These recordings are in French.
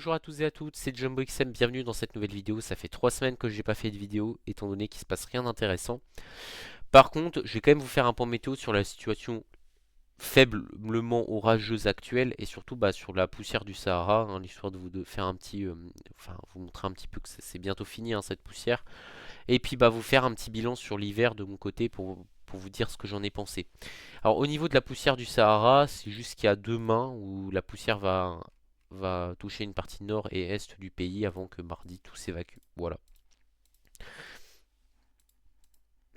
bonjour à tous et à toutes, c'est Jumbo XM, bienvenue dans cette nouvelle vidéo. Ça fait 3 semaines que j'ai pas fait de vidéo, étant donné qu'il se passe rien d'intéressant. Par contre, je vais quand même vous faire un point météo sur la situation faiblement orageuse actuelle et surtout sur la poussière du Sahara, hein, l'histoire de vous faire un petit, enfin vous montrer un petit peu que c'est bientôt fini hein, cette poussière, et puis vous faire un petit bilan sur l'hiver de mon côté pour vous dire ce que j'en ai pensé. Alors au niveau de la poussière du Sahara, c'est jusqu'à demain où la poussière va toucher une partie nord et est du pays avant que mardi tout s'évacue. Voilà.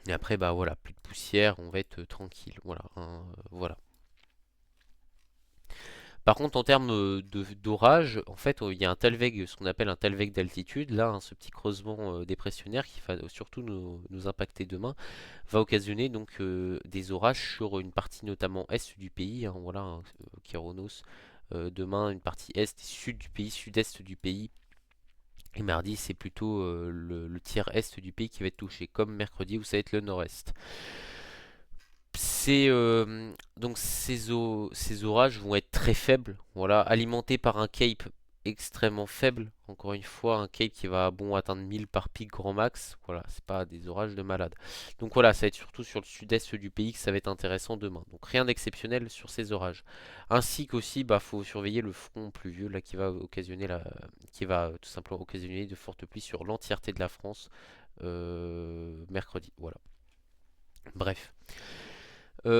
Et après voilà, plus de poussière, on va être tranquille. Voilà, hein, voilà. Par contre, en termes d'orage, en fait, il y a un talweg, ce qu'on appelle un talweg d'altitude, là, hein, ce petit creusement dépressionnaire qui va surtout nous impacter demain, va occasionner donc des orages sur une partie notamment est du pays, hein, voilà, hein, Kyronos, demain une partie est et sud du pays, sud-est du pays, et mardi c'est plutôt le tiers est du pays qui va être touché, comme mercredi où ça va être le nord-est. Donc ces orages vont être très faibles, voilà, alimentés par un cape extrêmement faible. Encore une fois, un cape qui va atteindre 1000 par pic grand max. Voilà, c'est pas des orages de malade. Donc voilà, ça va être surtout sur le sud-est du pays que ça va être intéressant demain. Donc rien d'exceptionnel sur ces orages. Ainsi qu'aussi, faut surveiller le front pluvieux là qui va tout simplement occasionner de fortes pluies sur l'entièreté de la France mercredi. Voilà. Bref.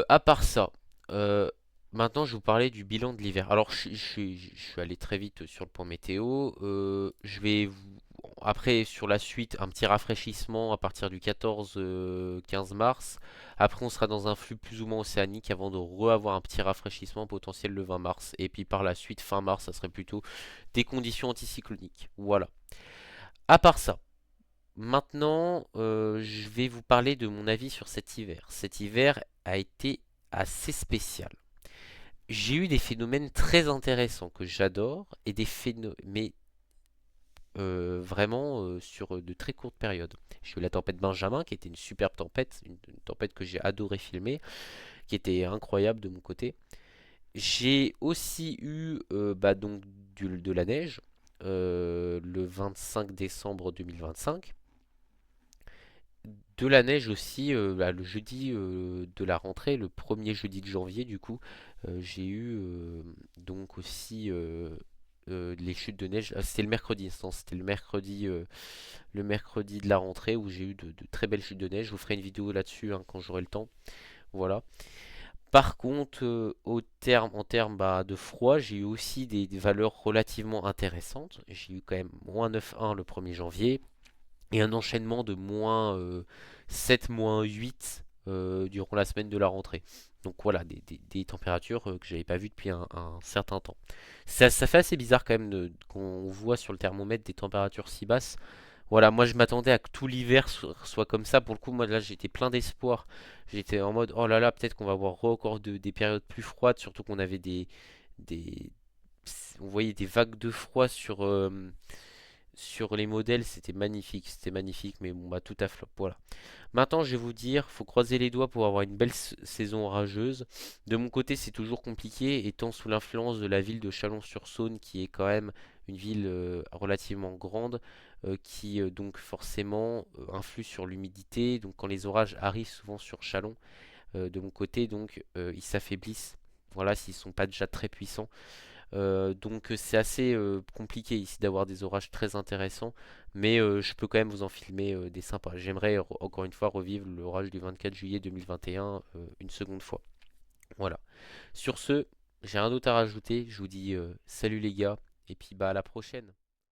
À part ça, euh, maintenant je vais vous parler du bilan de l'hiver. Alors je suis allé très vite sur le point météo. Après sur la suite un petit rafraîchissement à partir du 14-15 mars. Après on sera dans un flux plus ou moins océanique avant de re-avoir un petit rafraîchissement potentiel le 20 mars. Et puis par la suite fin mars ça serait plutôt des conditions anticycloniques. Voilà. À part ça. Maintenant, je vais vous parler de mon avis sur cet hiver. Cet hiver a été assez spécial. J'ai eu des phénomènes très intéressants que j'adore et des phénomènes, mais vraiment sur de très courtes périodes. J'ai eu la tempête Benjamin qui était une superbe tempête, une tempête que j'ai adoré filmer, qui était incroyable de mon côté. J'ai aussi eu donc de la neige le 25 décembre 2025. De la neige aussi, le jeudi de la rentrée, le premier jeudi de janvier du coup, j'ai eu donc aussi les chutes de neige. C'était le mercredi, c'était le mercredi de la rentrée où j'ai eu de très belles chutes de neige. Je vous ferai une vidéo là-dessus hein, quand j'aurai le temps. Voilà. Par contre, en termes de froid, j'ai eu aussi des valeurs relativement intéressantes. J'ai eu quand même -9,1 le 1er janvier et un enchaînement de -7, -8 durant la semaine de la rentrée. Donc voilà, des températures que j'avais pas vues depuis un certain temps. Ça fait assez bizarre quand même qu'on voit sur le thermomètre des températures si basses. Voilà, moi je m'attendais à que tout l'hiver soit comme ça. Pour le coup, moi là j'étais plein d'espoir. J'étais en mode, oh là là, peut-être qu'on va avoir encore des périodes plus froides, surtout qu'on avait des, on voyait des vagues de froid sur les modèles, c'était magnifique, mais bon, tout à flop, voilà. Maintenant, je vais vous dire, faut croiser les doigts pour avoir une belle saison orageuse. De mon côté, c'est toujours compliqué, étant sous l'influence de la ville de Chalon-sur-Saône, qui est quand même une ville relativement grande, qui donc forcément influe sur l'humidité. Donc quand les orages arrivent souvent sur Chalon, de mon côté, donc ils s'affaiblissent. Voilà, s'ils sont pas déjà très puissants. Donc c'est assez compliqué ici d'avoir des orages très intéressants, mais je peux quand même vous en filmer des sympas. J'aimerais encore une fois revivre l'orage du 24 juillet 2021 une seconde fois. Voilà. Sur ce, j'ai rien d'autre à rajouter. Je vous dis salut les gars, et puis à la prochaine.